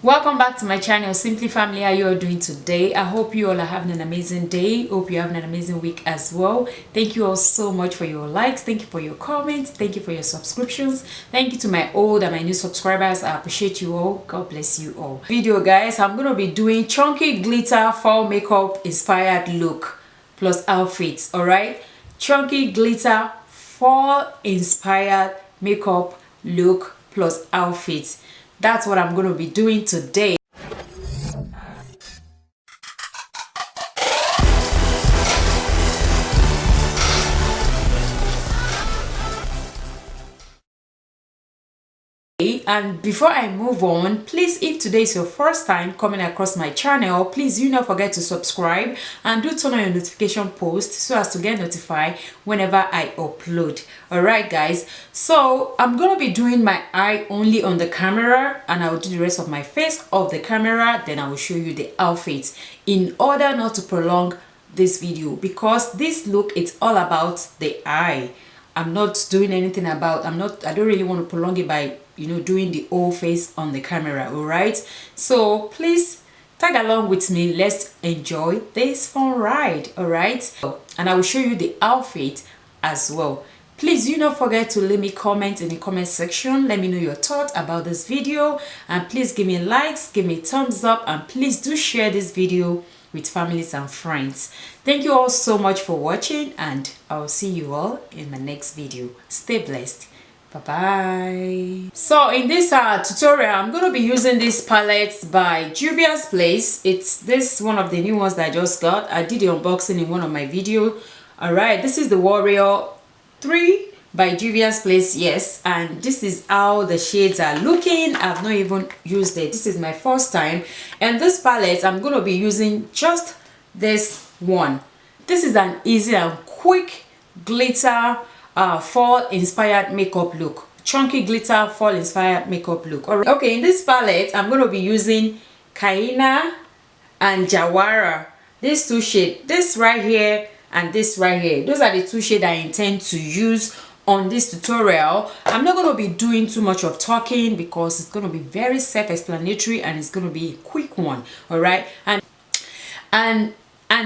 Welcome back to my channel, Simply Family. How you all doing today? I hope you all are having an amazing day. Hope you're having an amazing week as well. Thank you all so much for your likes. Thank you for your comments. Thank you for your subscriptions. Thank you to my old and my new subscribers. I appreciate you all. God bless you all. Video guys, I'm going to be doing chunky glitter fall makeup inspired look plus outfits. Alright, chunky glitter fall inspired makeup look plus outfits. That's what I'm going to be doing today. And before I move on, please, if today is your first time coming across my channel, please do not forget to subscribe and do turn on your notification post so as to get notified whenever I upload. Alright guys, so I'm gonna be doing my eye only on the camera and I will do the rest of my face off the camera, then I will show you the outfits in order not to prolong this video, because this look, it's all about the eye. I'm not doing anything about, I don't really want to prolong it by, you know, doing the whole face on the camera. All right, so please tag along with me. Let's enjoy this fun ride. All right, and I will show you the outfit as well. Please do not forget to leave me comment in the comment section. Let me know your thoughts about this video, and please give me likes, give me thumbs up, and please do share this video with families and friends. Thank you all so much for watching, and I'll see you all in my next video. Stay blessed. Bye bye. So in this tutorial, I'm going to be using this palette by Juvia's Place. It's this one of the new ones that I just got. I did the unboxing in one of my videos. All right, this is the Warrior 3 by Juvia's Place. Yes, and this is how the shades are looking. I've not even used it. This is my first time, and this palette I'm going to be using just this one. This is an easy and quick glitter fall inspired makeup look, chunky glitter fall inspired makeup look. All right. Okay, in this palette I'm going to be using Kaina and Jawara. These two shades, this right here and this right here, those are the two shades I intend to use on this tutorial. I'm not going to be doing too much of talking because it's going to be very self-explanatory and it's going to be a quick one. All right, and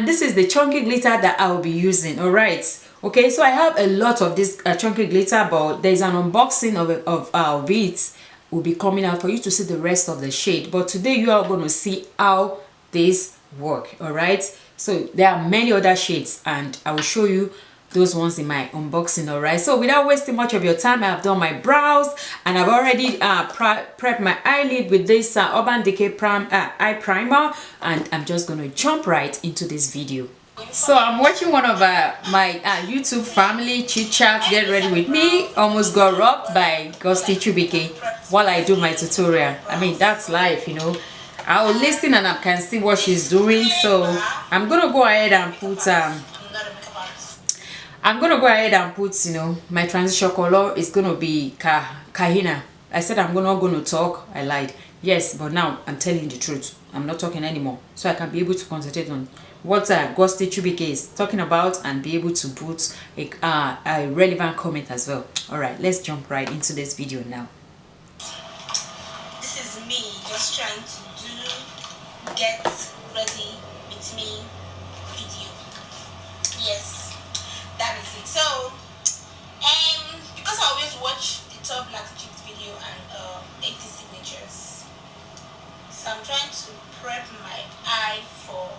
this is the chunky glitter that I will be using. All right, okay, so I have a lot of this chunky glitter, but there's an unboxing of it will be coming out for you to see the rest of the shade. But today you are going to see how this work. All right, so there are many other shades and I will show you those ones in my unboxing. All right, so without wasting much of your time, I have done my brows and I've already prepped my eyelid with this Urban Decay eye primer, and I'm just going to jump right into this video. So I'm watching one of my YouTube family chit chat, get ready with me, almost got robbed by Ghosty Chubike while I do my tutorial. I mean, that's life, you know. I'll listen and I can see what she's doing. So I'm gonna go ahead and put you know, my transition color is gonna be Kahina. I said I'm not gonna talk, I lied. Yes, but now I'm telling the truth. I'm not talking anymore, so I can be able to concentrate on what Ghosty Chubike is talking about and be able to put a relevant comment as well. All right, let's jump right into this video now. This is me just trying to get ready with me video. Yes, that is it. So because I always watch the top black chicks video and 80 signatures, so I'm trying to prep my eye for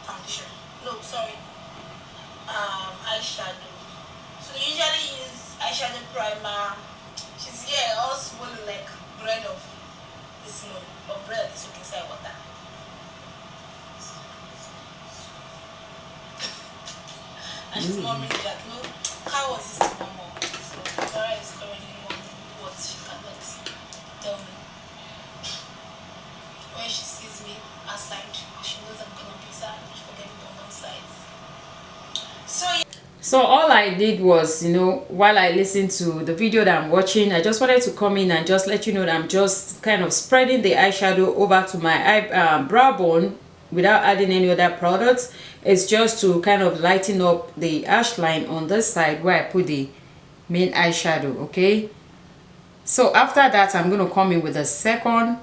foundation. No, sorry, eyeshadow. So they usually use eyeshadow primer. She's here all swollen like bread of this milk or bread of this inside water. And she's momming that no, how was this to mom? So Dora is currently momming what she cannot tell me. When she sees me outside, she knows I'm gonna be sad. She forget me on one side. So yeah. So all I did was, you know, while I listened to the video that I'm watching, I just wanted to come in and just let you know that I'm just kind of spreading the eyeshadow over to my brow bone without adding any other products. It's just to kind of lighten up the ash line on this side where I put the main eyeshadow. Okay, so after that I'm going to come in with a second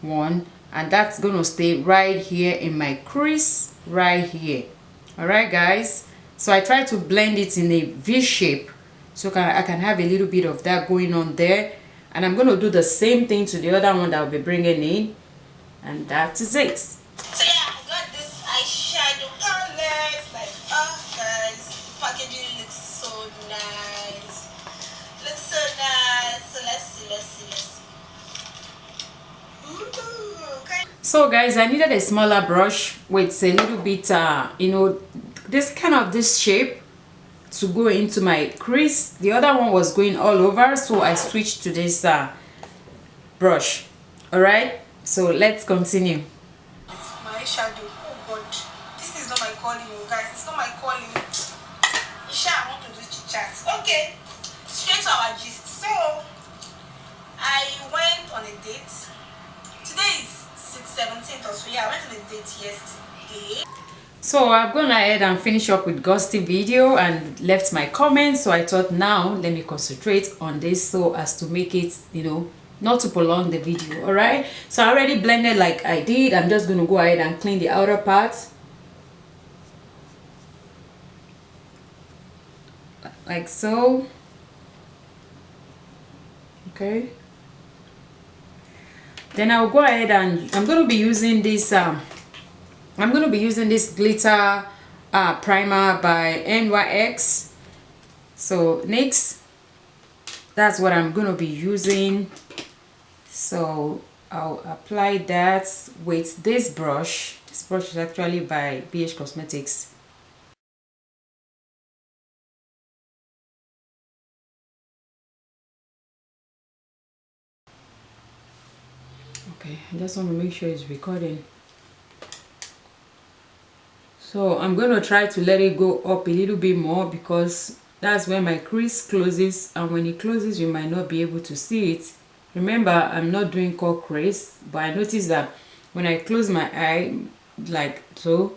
one, and that's gonna stay right here in my crease right here. All right guys, so I try to blend it in a V shape so I can have a little bit of that going on there, and I'm gonna do the same thing to the other one that I'll be bringing in, and that is it. So yeah, I got this eyeshadow palette. Like, oh guys, the packaging looks so nice. Looks so nice. So let's see. Ooh, okay. So guys, I needed a smaller brush with a little bit you know, this shape to go into my crease. The other one was going all over, so I switched to this brush. All right, so let's continue. My shadow. Oh god, this is not my calling, you guys. It's not my calling. Isha, I want to do chit chat. Okay, straight to our gist. So I went on a date. Today is 17th or so. Yeah, I went on a date yesterday. So I've gone ahead and finished up with Ghosty video and left my comments. So I thought now let me concentrate on this so as to make it, you know, not to prolong the video. All right, so I already blended like I did. I'm just going to go ahead and clean the outer part like so. Okay, then I'll go ahead and I'm going to be using this glitter primer by NYX. So next, that's what I'm going to be using. So I'll apply that with this brush. This brush is actually by BH Cosmetics. Okay, I just want to make sure it's recording. So I'm going to try to let it go up a little bit more because that's where my crease closes, and when it closes you might not be able to see it. Remember, I'm not doing core crease, but I noticed that when I close my eye like so,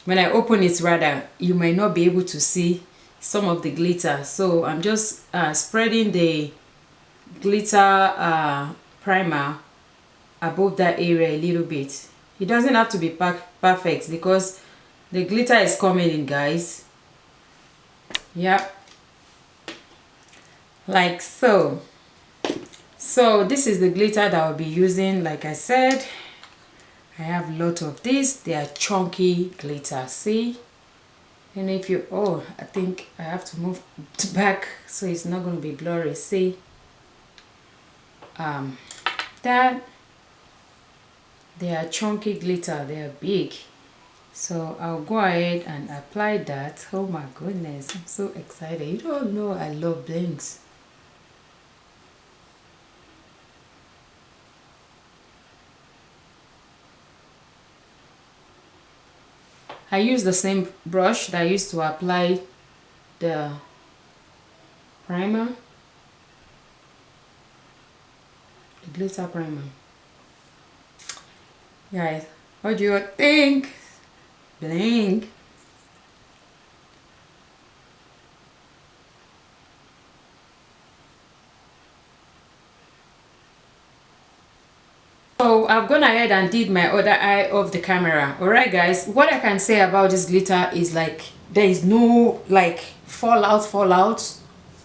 when I open it rather, you might not be able to see some of the glitter. So I'm just spreading the glitter primer above that area a little bit. It doesn't have to be perfect because the glitter is coming in, guys. Yep, like so. So this is the glitter that I'll be using. Like I said, I have a lot of this. They are chunky glitter, see? And if you, oh, I think I have to move back so it's not going to be blurry. See, that they are chunky glitter, they are big. So I'll go ahead and apply that. Oh my goodness, I'm so excited. You don't know I love blings. I use the same brush that I used to apply the primer, the glitter primer. Guys, what do you think? Bling. So I've gone ahead and did my other eye off the camera. All right guys, what I can say about this glitter is like there is no like fallout,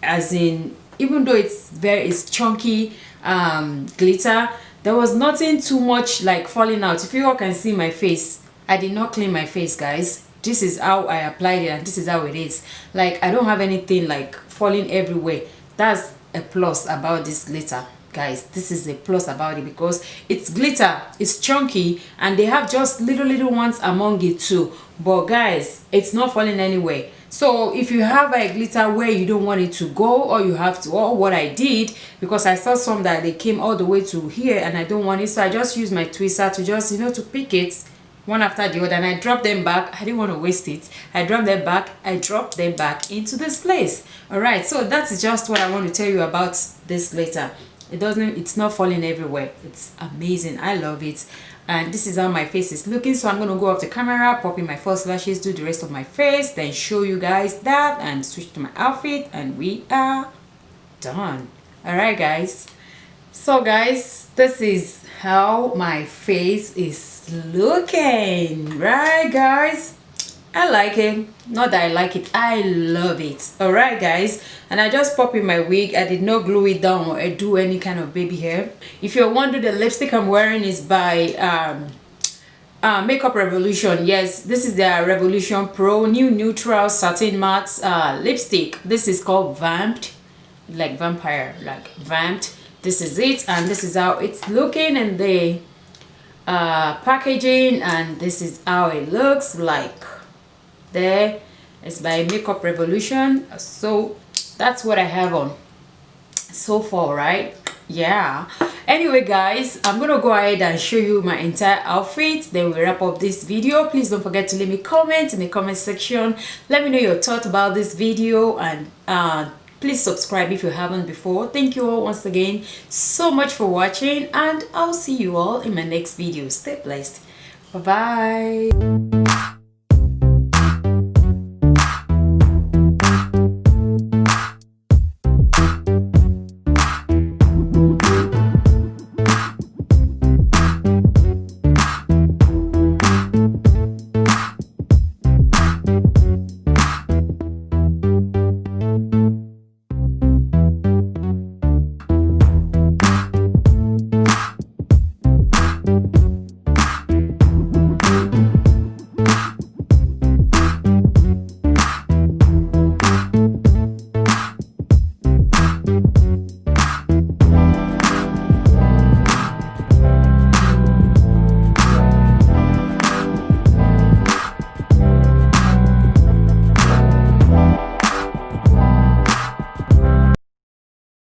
as in, even though it's chunky glitter, there was nothing too much like falling out. If you all can see my face, I did not clean my face, guys. This is how I applied it and this is how it is. Like I don't have anything like falling everywhere. That's a plus about this glitter, guys. This is a plus about it because it's glitter, it's chunky, and they have just little ones among it too. But guys, it's not falling anywhere. So if you have a glitter where you don't want it to go, or you have to, or what I did, because I saw some that they came all the way to here and I don't want it, so I just used my twister to just, you know, to pick it one after the other, and I dropped them back. I didn't want to waste it. I dropped them back. I dropped them back into this place. All right, so that's just what I want to tell you about this glitter. It's not falling everywhere. It's amazing. I love it. And this is how my face is looking. So I'm going to go off the camera, pop in my false lashes, do the rest of my face, then show you guys that and switch to my outfit, and we are done. All right guys, So guys, this is how my face is looking, right guys? I like it. Not that I like it, I love it. All right guys, and I just pop in my wig. I did not glue it down or do any kind of baby hair. If you're wondering, the lipstick I'm wearing is by Makeup Revolution. Yes, this is the Revolution Pro New Neutral Satin Matte lipstick. This is called Vamped, like vampire, like vamped. This is it, and this is how it's looking in the packaging, and this is how it looks like. There, it's by Makeup Revolution. So that's what I have on so far, right? Yeah. Anyway guys, I'm gonna go ahead and show you my entire outfit, then we wrap up this video. Please don't forget to leave me comment in the comment section. Let me know your thoughts about this video, and please subscribe if you haven't before. Thank you all once again so much for watching, and I'll see you all in my next video. Stay blessed. Bye bye.